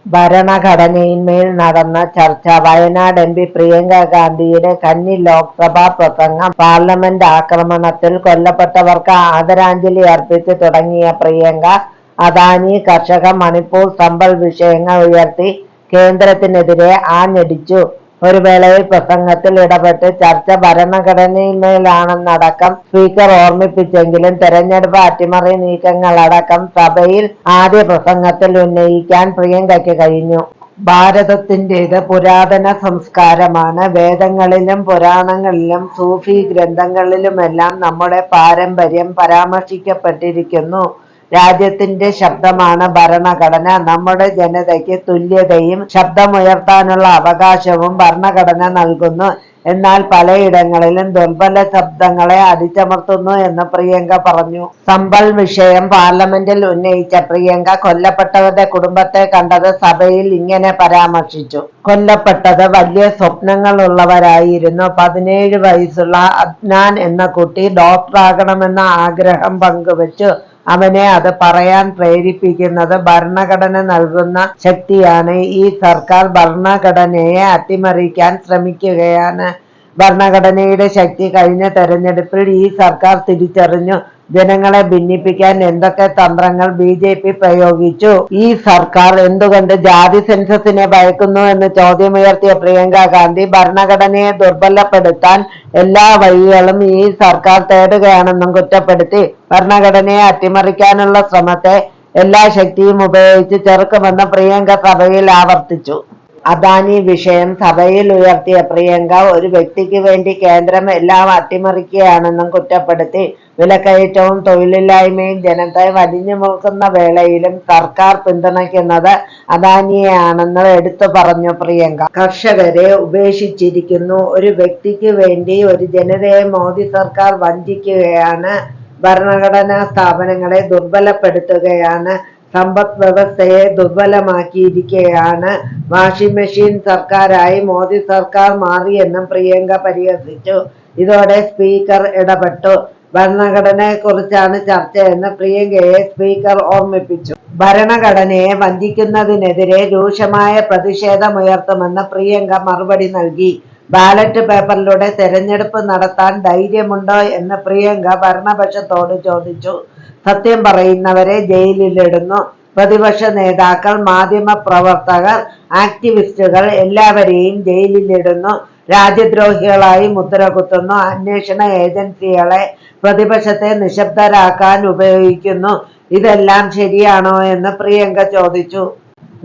ഭരണഘടനയിന്മേൽ നടന്ന ചർച്ച. വയനാട് എംപി പ്രിയങ്ക ഗാന്ധിയുടെ കന്നി ലോക്സഭാ പ്രസംഗം. പാർലമെന്റ് ആക്രമണത്തിൽ കൊല്ലപ്പെട്ടവർക്ക് ആദരാഞ്ജലി അർപ്പിച്ച് തുടങ്ങിയ പ്രിയങ്ക അദാനി, കർഷക, മണിപ്പൂർ, സമ്പൽ വിഷയങ്ങൾ ഉയർത്തി കേന്ദ്രത്തിനെതിരെ ആഞ്ഞടിച്ചു. ഒരു വേളയിൽ പ്രസംഗത്തിൽ ഇടപെട്ട് ചർച്ച ഭരണഘടനയിന്മേലാണെന്നടക്കം സ്പീക്കർ ഓർമ്മിപ്പിച്ചെങ്കിലും തെരഞ്ഞെടുപ്പ് അട്ടിമറി നീക്കങ്ങളടക്കം സഭയിൽ ആദ്യ പ്രസംഗത്തിൽ ഉന്നയിക്കാൻ പ്രിയങ്കയ്ക്ക് കഴിഞ്ഞു. ഭാരതത്തിന്റേത് പുരാതന സംസ്കാരമാണ്. വേദങ്ങളിലും പുരാണങ്ങളിലും സൂഫി ഗ്രന്ഥങ്ങളിലുമെല്ലാം നമ്മുടെ പാരമ്പര്യം പരാമർശിക്കപ്പെട്ടിരിക്കുന്നു. രാജ്യത്തിന്റെ ശബ്ദമാണ് ഭരണഘടന. നമ്മുടെ ജനതയ്ക്ക് തുല്യതയും ശബ്ദമുയർത്താനുള്ള അവകാശവും ഭരണഘടന നൽകുന്നു. എന്നാൽ പലയിടങ്ങളിലും ദുർബല ശബ്ദങ്ങളെ അടിച്ചമർത്തുന്നു എന്ന് പ്രിയങ്ക പറഞ്ഞു. സമ്പൽ വിഷയം പാർലമെന്റിൽ ഉന്നയിച്ച പ്രിയങ്ക കൊല്ലപ്പെട്ടവരുടെ കുടുംബത്തെ കണ്ടത് സഭയിൽ ഇങ്ങനെ പരാമർശിച്ചു. കൊല്ലപ്പെട്ടത് വലിയ സ്വപ്നങ്ങളുള്ളവരായിരുന്നു. 17 വയസ്സുള്ള അദ്നാൻ എന്ന കുട്ടി ഡോക്ടറാകണമെന്ന ആഗ്രഹം പങ്കുവച്ചു. അവനെ അത് പറയാൻ പ്രേരിപ്പിക്കുന്നത് ഭരണഘടന നൽകുന്ന ശക്തിയാണ്. ഈ സർക്കാർ ഭരണഘടനയെ അട്ടിമറിക്കാൻ ശ്രമിക്കുകയാണ്. ഭരണഘടനയുടെ ശക്തി കഴിഞ്ഞ തെരഞ്ഞെടുപ്പിൽ ഈ സർക്കാർ തിരിച്ചറിഞ്ഞു. ജനങ്ങളെ ഭിന്നിപ്പിക്കാൻ എന്തൊക്കെ തന്ത്രങ്ങൾ BJP പ്രയോഗിച്ചു. ഈ സർക്കാർ എന്തുകൊണ്ട് ജാതി സെൻസസിനെ ഭയക്കുന്നു എന്ന് ചോദ്യമുയർത്തിയ പ്രിയങ്ക ഗാന്ധി ഭരണഘടനയെ ദുർബലപ്പെടുത്താൻ എല്ലാ വഴികളും ഈ സർക്കാർ തേടുകയാണെന്നും കുറ്റപ്പെടുത്തി. ഭരണഘടനയെ അട്ടിമറിക്കാനുള്ള ശ്രമത്തെ എല്ലാ ശക്തിയും ഉപയോഗിച്ച് ചെറുക്കുമെന്ന് പ്രിയങ്ക സഭയിൽ ആവർത്തിച്ചു. അദാനി വിഷയം സഭയിൽ ഉയർത്തിയ പ്രിയങ്ക ഒരു വ്യക്തിക്ക് വേണ്ടി കേന്ദ്രം എല്ലാം അട്ടിമറിക്കുകയാണെന്നും കുറ്റപ്പെടുത്തി. വിലക്കയറ്റവും തൊഴിലില്ലായ്മയും ജനത്തെ വലിഞ്ഞു മുറുക്കുന്ന വേളയിലും സർക്കാർ പിന്തുണയ്ക്കുന്നത് അദാനിയെയാണെന്ന് എടുത്തു പറഞ്ഞു പ്രിയങ്ക. കർഷകരെ ഉപേക്ഷിച്ചിരിക്കുന്നു. ഒരു വ്യക്തിക്ക് വേണ്ടി ഒരു ജനതയെ മോദി സർക്കാർ വഞ്ചിക്കുകയാണ്. ഭരണഘടനാ സ്ഥാപനങ്ങളെ ദുർബലപ്പെടുത്തുകയാണ്. സമ്പദ് വ്യവസ്ഥയെ ദുർബലമാക്കിയിരിക്കുകയാണ്. വാഷിംഗ് മെഷീൻ സർക്കാരായി മോദി സർക്കാർ മാറിയെന്നും പ്രിയങ്ക പരിഹസിച്ചു. ഇതോടെ സ്പീക്കർ ഇടപെട്ടു. ഭരണഘടനയെക്കുറിച്ചാണ് ചർച്ചയെന്ന് പ്രിയങ്കയെ സ്പീക്കർ ഓർമ്മിപ്പിച്ചു. ഭരണഘടനയെ വഞ്ചിക്കുന്നതിനെതിരെ രൂക്ഷമായ പ്രതിഷേധമുയർത്തുമെന്ന് പ്രിയങ്ക മറുപടി നൽകി. ബാലറ്റ് പേപ്പറിലൂടെ തെരഞ്ഞെടുപ്പ് നടത്താൻ ധൈര്യമുണ്ടോ എന്ന് പ്രിയങ്ക ഭരണപക്ഷത്തോട് ചോദിച്ചു. സത്യം പറയുന്നവരെ ജയിലിലിടുന്നു. പ്രതിപക്ഷ നേതാക്കൾ, മാധ്യമ പ്രവർത്തകർ, ആക്ടിവിസ്റ്റുകൾ എല്ലാവരെയും ജയിലിലിടുന്നു. രാജ്യദ്രോഹികളായി മുദ്രകുത്തുന്നു. അന്വേഷണ ഏജൻസികളെ പ്രതിപക്ഷത്തെ നിശബ്ദരാക്കാൻ ഉപയോഗിക്കുന്നു. ഇതെല്ലാം ശരിയാണോ എന്ന് പ്രിയങ്ക ചോദിച്ചു.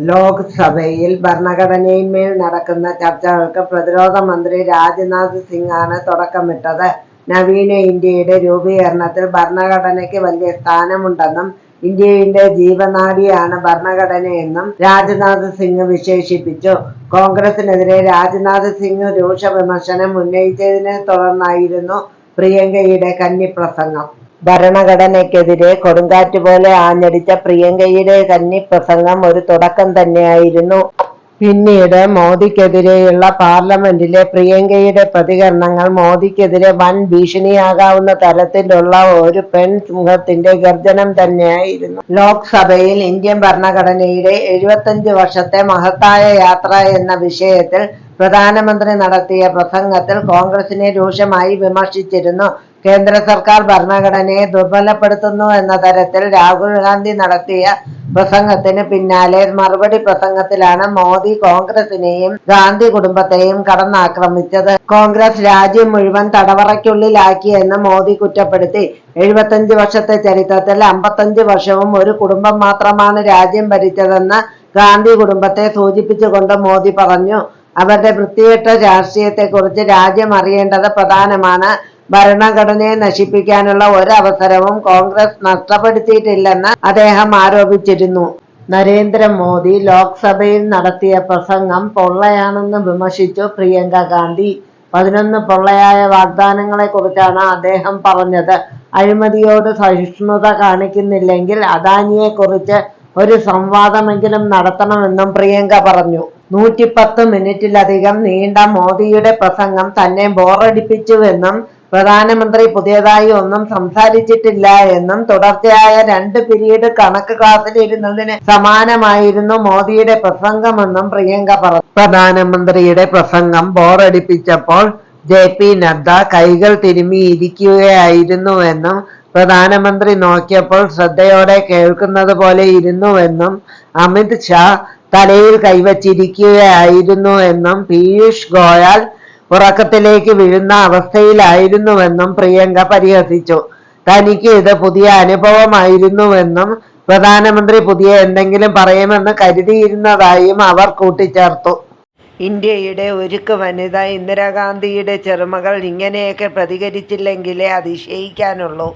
ലോക്സഭയിൽ ഭരണഘടനയിന്മേൽ നടക്കുന്ന ചർച്ചകൾക്ക് പ്രതിരോധ മന്ത്രി രാജ്നാഥ് സിംഗാണ് തുടക്കമിട്ടത്. നവീന ഇന്ത്യയുടെ രൂപീകരണത്തിൽ ഭരണഘടനയ്ക്ക് വലിയ സ്ഥാനമുണ്ടെന്നും ഇന്ത്യയുടെ ജീവനാഡിയാണ് ഭരണഘടനയെന്നും രാജ്നാഥ് സിംഗ് വിശേഷിപ്പിച്ചു. കോൺഗ്രസിനെതിരെ രാജ്നാഥ് സിംഗ് രൂക്ഷ വിമർശനം ഉന്നയിച്ചതിനെ തുടർന്നായിരുന്നു പ്രിയങ്കയുടെ കന്നിപ്രസംഗം. ഭരണഘടനയ്ക്കെതിരെ കൊടുങ്കാറ്റ് പോലെ ആഞ്ഞടിച്ച പ്രിയങ്കയുടെ കന്നിപ്രസംഗം ഒരു തുടക്കം തന്നെയായിരുന്നു. പിന്നീട് മോദിക്കെതിരെയുള്ള പാർലമെന്റിലെ പ്രിയങ്കയുടെ പ്രതികരണങ്ങൾ മോദിക്കെതിരെ വൻ ഭീഷണിയാകാവുന്ന തരത്തിലുള്ള ഒരു പെൺ സിംഹത്തിന്റെ ഗർജനം തന്നെയായിരുന്നു. ലോക്സഭയിൽ ഇന്ത്യൻ ഭരണഘടനയുടെ 75 വർഷത്തെ മഹത്തായ യാത്ര എന്ന വിഷയത്തിൽ പ്രധാനമന്ത്രി നടത്തിയ പ്രസംഗത്തിൽ കോൺഗ്രസിനെ രൂക്ഷമായി വിമർശിച്ചിരുന്നു. കേന്ദ്ര സർക്കാർ ഭരണഘടനയെ ദുർബലപ്പെടുത്തുന്നു എന്ന തരത്തിൽ രാഹുൽ ഗാന്ധി നടത്തിയ പ്രസംഗത്തിന് പിന്നാലെ മറുപടി പ്രസംഗത്തിലാണ് മോദി കോൺഗ്രസിനെയും ഗാന്ധി കുടുംബത്തെയും കടന്നാക്രമിച്ചത്. കോൺഗ്രസ് രാജ്യം മുഴുവൻ തടവറയ്ക്കുള്ളിലാക്കിയെന്ന് മോദി കുറ്റപ്പെടുത്തി. 75 വർഷത്തെ ചരിത്രത്തിൽ 55 വർഷവും ഒരു കുടുംബം മാത്രമാണ് രാജ്യം ഭരിച്ചതെന്ന് ഗാന്ധി കുടുംബത്തെ സൂചിപ്പിച്ചുകൊണ്ട് മോദി പറഞ്ഞു. അവരുടെ വൃത്തികെട്ട രാഷ്ട്രീയത്തെക്കുറിച്ച് രാജ്യം അറിയേണ്ടത് പ്രധാനമാണ്. ഭരണഘടനയെ നശിപ്പിക്കാനുള്ള ഒരവസരവും കോൺഗ്രസ് നഷ്ടപ്പെടുത്തിയിട്ടില്ലെന്ന് അദ്ദേഹം ആരോപിച്ചിരുന്നു. നരേന്ദ്രമോദി ലോക്സഭയിൽ നടത്തിയ പ്രസംഗം പൊള്ളയാണെന്ന് വിമർശിച്ചു പ്രിയങ്ക ഗാന്ധി. 11 പൊള്ളയായ വാഗ്ദാനങ്ങളെക്കുറിച്ചാണ് അദ്ദേഹം പറഞ്ഞത്. അഴിമതിയോട് സഹിഷ്ണുത കാണിക്കുന്നില്ലെങ്കിൽ അദാനിയെക്കുറിച്ച് ഒരു സംവാദമെങ്കിലും നടത്തണമെന്നും പ്രിയങ്ക പറഞ്ഞു. 110 മിനിറ്റിലധികം നീണ്ട മോദിയുടെ പ്രസംഗം തന്നെ ബോറടിപ്പിച്ചുവെന്നും പ്രധാനമന്ത്രി പുതിയതായി ഒന്നും സംസാരിച്ചിട്ടില്ല എന്നും തുടർച്ചയായ 2 പീരീഡ് കണക്ക് ക്ലാസ്സിലിരുന്നതിന് സമാനമായിരുന്നു മോദിയുടെ പ്രസംഗമെന്നും പ്രിയങ്ക പറഞ്ഞു. പ്രധാനമന്ത്രിയുടെ പ്രസംഗം ബോറടിപ്പിച്ചപ്പോൾ JP നദ്ദ കൈകൾ തിരുമ്മിയിരിക്കുകയായിരുന്നുവെന്നും പ്രധാനമന്ത്രി നോക്കിയപ്പോൾ ശ്രദ്ധയോടെ കേൾക്കുന്നത് പോലെ ഇരുന്നുവെന്നും അമിത് ഷാ തലയിൽ കൈവച്ചിരിക്കുകയായിരുന്നുവെന്നും പീയൂഷ് ഗോയൽ ഉറക്കത്തിലേക്ക് വീഴുന്ന അവസ്ഥയിലായിരുന്നുവെന്നും പ്രിയങ്ക പരിഹസിച്ചു. തനിക്ക് ഇത് പുതിയ അനുഭവമായിരുന്നുവെന്നും പ്രധാനമന്ത്രി പുതിയ എന്തെങ്കിലും പറയുമെന്ന് കരുതിയിരുന്നതായും അവർ കൂട്ടിച്ചേർത്തു. ഇന്ത്യയുടെ ഉരുക്ക് വനിത ഇന്ദിരാഗാന്ധിയുടെ ചെറുമകൾ ഇങ്ങനെയൊക്കെ പ്രതികരിച്ചില്ലെങ്കിലേ അതിശയിക്കാനുള്ളൂ.